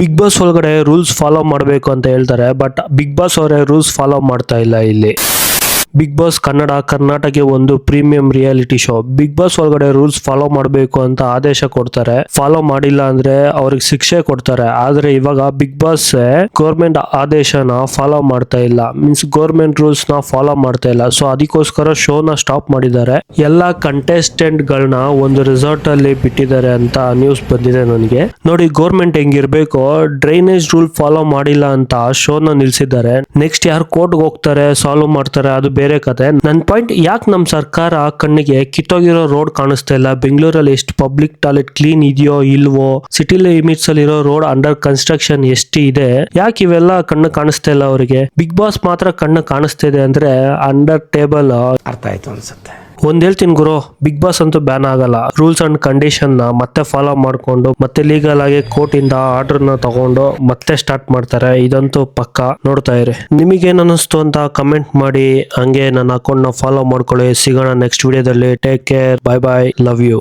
Big Boss ಒಳಗಡೆ rules follow ಮಾಡಬೇಕು ಅಂತ ಹೇಳ್ತಾರೆ, ಬಟ್ ಬಿಗ್ ಬಾಸ್ ಅವರೇ ರೂಲ್ಸ್ ಫಾಲೋ ಮಾಡ್ತಾ ಇಲ್ಲ ಇಲ್ಲಿ. ಬಿಗ್ ಬಾಸ್ ಕನ್ನಡ ಕರ್ನಾಟಕ ಒಂದು premium reality show. Bigg Boss ಒಳಗಡೆ ರೂಲ್ಸ್ ಫಾಲೋ ಮಾಡಬೇಕು ಅಂತ ಆದೇಶ ಕೊಡ್ತಾರೆ, ಫಾಲೋ ಮಾಡಿಲ್ಲ ಅಂದ್ರೆ ಅವ್ರಿಗೆ ಶಿಕ್ಷೆ ಕೊಡ್ತಾರೆ. ಆದ್ರೆ ಇವಾಗ ಬಿಗ್ ಬಾಸ್ ಗೌರ್ಮೆಂಟ್ ಆದೇಶನ ಫಾಲೋ ಮಾಡ್ತಾ ಇಲ್ಲ, ಮೀನ್ಸ್ ಗೌರ್ಮೆಂಟ್ ರೂಲ್ಸ್ ನ ಫಾಲೋ ಮಾಡ್ತಾ ಇಲ್ಲ. ಸೊ ಅದಕ್ಕೋಸ್ಕರ ಶೋನ ಸ್ಟಾಪ್ ಮಾಡಿದ್ದಾರೆ. ಎಲ್ಲಾ ಕಂಟೆಸ್ಟೆಂಟ್ ಗಳನ್ನ ಒಂದು ರೆಸಾರ್ಟ್ ಅಲ್ಲಿ ಬಿಟ್ಟಿದ್ದಾರೆ ಅಂತ ನ್ಯೂಸ್ ಬಂದಿದೆ ನನಗೆ. ನೋಡಿ ಗೌರ್ಮೆಂಟ್ ಹೆಂಗಿರ್ಬೇಕು, ಡ್ರೈನೇಜ್ ರೂಲ್ ಫಾಲೋ ಮಾಡಿಲ್ಲ ಅಂತ ಶೋನ ನಿಲ್ಸಿದ್ದಾರೆ. ನೆಕ್ಸ್ಟ್ ಯಾರು ಕೋರ್ಟ್ ಹೋಗ್ತಾರೆ ಸಾಲ್ವ್ ಮಾಡ್ತಾರೆ ಅದು ಬೇರೆ ಕತೆ. ನನ್ ಪಾಯಿಂಟ್, ಯಾಕೆ ನಮ್ ಸರ್ಕಾರ ಕಣ್ಣಿಗೆ ಕಿತ್ತೋಗಿರೋ ರೋಡ್ ಕಾಣಿಸ್ತಾ ಇಲ್ಲ, ಬೆಂಗಳೂರಲ್ಲಿ ಎಷ್ಟು ಪಬ್ಲಿಕ್ ಟಾಯ್ಲೆಟ್ ಕ್ಲೀನ್ ಇದೆಯೋ ಇಲ್ವೋ, ಸಿಟಿ ಲಿಮಿಟ್ಸ್ ಅಲ್ಲಿ ಇರೋ ರೋಡ್ ಅಂಡರ್ ಕನ್ಸ್ಟ್ರಕ್ಷನ್ ಎಷ್ಟು ಇದೆ, ಯಾಕೆ ಇವೆಲ್ಲ ಕಣ್ಣು ಕಾಣಿಸ್ತಾ ಇಲ್ಲ ಅವರಿಗೆ? ಬಿಗ್ ಬಾಸ್ ಮಾತ್ರ ಕಣ್ಣು ಕಾಣಿಸ್ತಾ ಇದೆ ಅಂದ್ರೆ ಅಂಡರ್ ಟೇಬಲ್ ಅರ್ಥ ಆಯ್ತು ಅನ್ಸುತ್ತೆ. ಒಂದ್ ಹೇಳ್ತೀನಿ ಗುರು, ಬಿಗ್ ಬಾಸ್ ಅಂತೂ ಬ್ಯಾನ್ ಆಗಲ್ಲ. ರೂಲ್ಸ್ ಅಂಡ್ ಕಂಡೀಷನ್ ನ ಮತ್ತೆ ಫಾಲೋ ಮಾಡ್ಕೊಂಡು ಮತ್ತೆ ಲೀಗಲ್ ಆಗಿ ಕೋರ್ಟ್ ಇಂದ ಆರ್ಡರ್ ನ ತಗೊಂಡು ಮತ್ತೆ ಸ್ಟಾರ್ಟ್ ಮಾಡ್ತಾರೆ. ಇದಂತೂ ಪಕ್ಕ. ನೋಡ್ತಾ ಇರಿ. ನಿಮಗೇನ್ ಅನಿಸ್ತು ಅಂತ ಕಮೆಂಟ್ ಮಾಡಿ. ಹಂಗೆ ನನ್ನ ಅಕೌಂಟ್ ನ ಫಾಲೋ ಮಾಡ್ಕೊಳ್ಳಿ. ಸಿಗೋಣ ನೆಕ್ಸ್ಟ್ ವಿಡಿಯೋದಲ್ಲಿ. Take care, bye bye, love you.